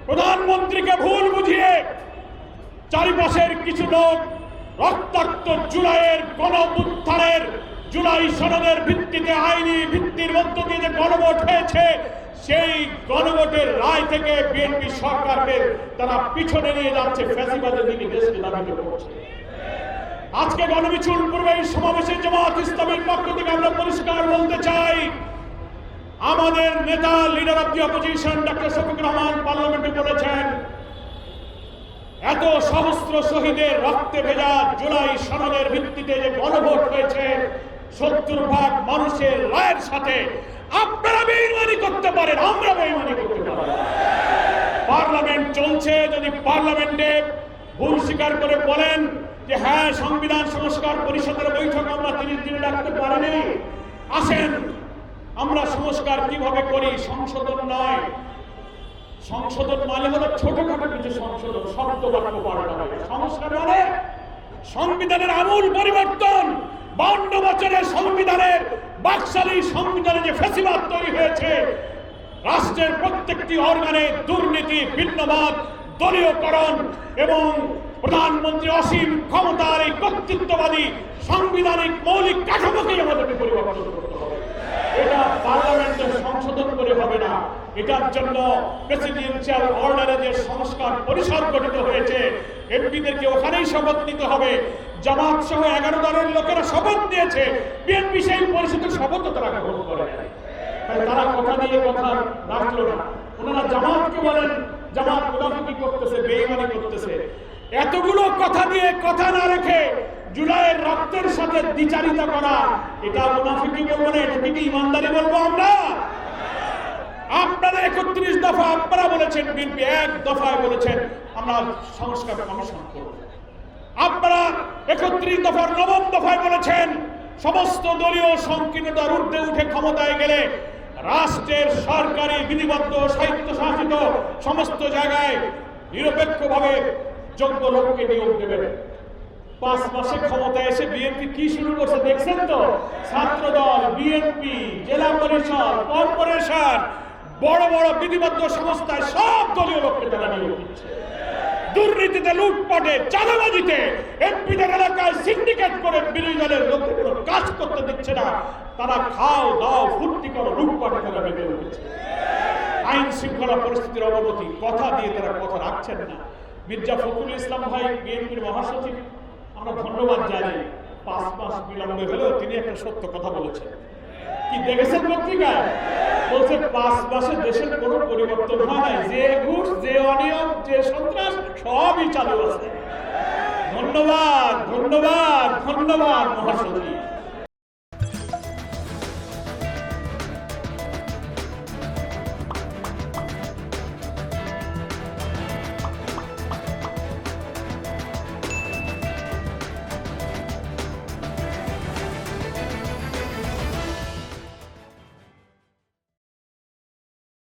প্রধানমন্ত্রীকে ভুল বুঝিয়ে চারিপাশের কিছু লোক রক্তাক্ত জুলাইয়ের গণঅভ্যুত্থানের জুলাই সনদের ভিত্তিতে আইনি ভিত্তির মধ্য দিয়ে যে গণভোট হয়েছে সেই গণভোটের রায় থেকে বিএনপি সরকারকে তারা পিছনে নিয়ে যাচ্ছে, ফ্যাসিবাদের দিকে দেশকে ধাবিত করছে। আজকে গণমিছিল পূর্বে সমাবেশে জামাত ইসলামীর পক্ষ থেকে আমরা পরিষ্কার বলতে চাই, আমাদের নেতা leader of the opposition doctor Shafiqur Rahman পার্লামেন্টে বলেছেন, এত সহস্র শহীদের রক্তে ভেজা জুলাই সনদের ভিত্তিতে যে গণভোট হয়েছে ৭০% মানুষের রায়ের সাথে আপনারা বেইমানি করতে পারেন, আমরা বেইমানি করতে পারি। পার্লামেন্ট চলছে, যদি পার্লামেন্টে ভুল স্বীকার করে বলেন যে হ্যাঁ সংবিধান সংস্কার পরিষদের বৈঠক আমরা ৩০ দিনে ডাকতে পারিনি, আসেন আমরা সংস্কার কিভাবে করি, সংশোধন নয়, সংশোধন মানে হলো ছোটখাটো কিছু সংশোধন, শব্দ বাক্য পাল্টানো হবে। সংস্কার মানে সংবিধানের আমূল পরিবর্তন। 52 বছরের সংবিধানের বাকশালী সংবিধানে যে ফ্যাসিবাদ তৈরি হয়েছে, রাষ্ট্রের প্রত্যেকটি অর্গানে দুর্নীতি, ভিন্নবাদ, দলীয়করণ এবং প্রধানমন্ত্রী অসীম ক্ষমতার এই কর্তৃত্ববাদী সাংবিধানিক মৌলিক কাঠামোকেই আমাদেরকে পরিবর্তন করতে হবে। এটা পার্লামেন্টের সংশোধন করে হবে না, এটার জন্য প্রেসিডেন্সিয়াল অর্ডারে যে সংস্কার পরিষদ গঠিত হয়েছে এমপিদেরকে ওখানেই শপথ নিতে হবে। জামাত সহ 11 দলের লোকেরা শপথ নিয়েছে, বিএনপি সেই পরিষদের শপথও তারা গ্রহণ করে। তারা কথা দিয়ে কথা রাখলো না। ওনারা জামাতকে বলেন জামাত মুনাফিকি করতেছে, বেঈমানি করতেছে। এতগুলো কথা দিয়ে কথা না রেখে জুলাইয়ের রক্তের সাথে দ্বিচারিতা করা, এটা মুনাফিকি বলবো না, এটাকে কি ইমানদারি বলবো আমরা? আপনারা 31 দফা আপনারা বলেছেন, বিএনপি 1 দফায় বলেছেন আমরা সংস্কার কমিশন করব। আপনারা 31 দফার 9ম দফায় বলেছেন সমস্ত দলীয় সংকীর্ণতার ঊর্ধ্বে উঠে ক্ষমতায় গেলে রাষ্ট্রের সরকারি বিধিবদ্ধ স্বায়ত্তশাসিত সমস্ত জায়গায় নিরপেক্ষভাবে যোগ্য লোককে নিয়োগ দেবেন। 5 মাসে ক্ষমতায় এসে বিএনপি কি শুরু করছে দেখছেন তো? ছাত্রদল, বিএনপি, জেলা পরিষদ, কর্পোরেশন, বড় বড় বিধিবদ্ধ সংস্থায় সব দলীয় লোককে তারা নিয়োগ দিচ্ছে। দুর্নীতিতে, লুটপাটে, চাঁদাবাজিতে এমপিদের এলাকায় সিন্ডিকেট করে বিরোধী দলের লোকদের কোনো কাজ করতে দিচ্ছে না। তারা খাও দাও ফুর্তি করো, লুটপাটে তারা বেঁধে উঠেছে। আইন শৃঙ্খলা পরিস্থিতির অবনতি, কথা দিয়ে তারা কথা রাখছেন না। মির্জা ফখরুল ইসলাম ভাই বিএনপির মহাসচিব, আমরা ধন্যবাদ জানাই, 5 মাস বিলম্বে হলেও তিনি একটা সত্য কথা বলেছেন। কি দেখেছেন পত্রিকায়? বলছে 5 মাসে দেশের কোনো পরিবর্তন হয় নাই, যে ঘুষ, যে অনিয়ম, যে সন্ত্রাস সবই চালু আছে। ধন্যবাদ ধন্যবাদ ধন্যবাদ মহাসচিব।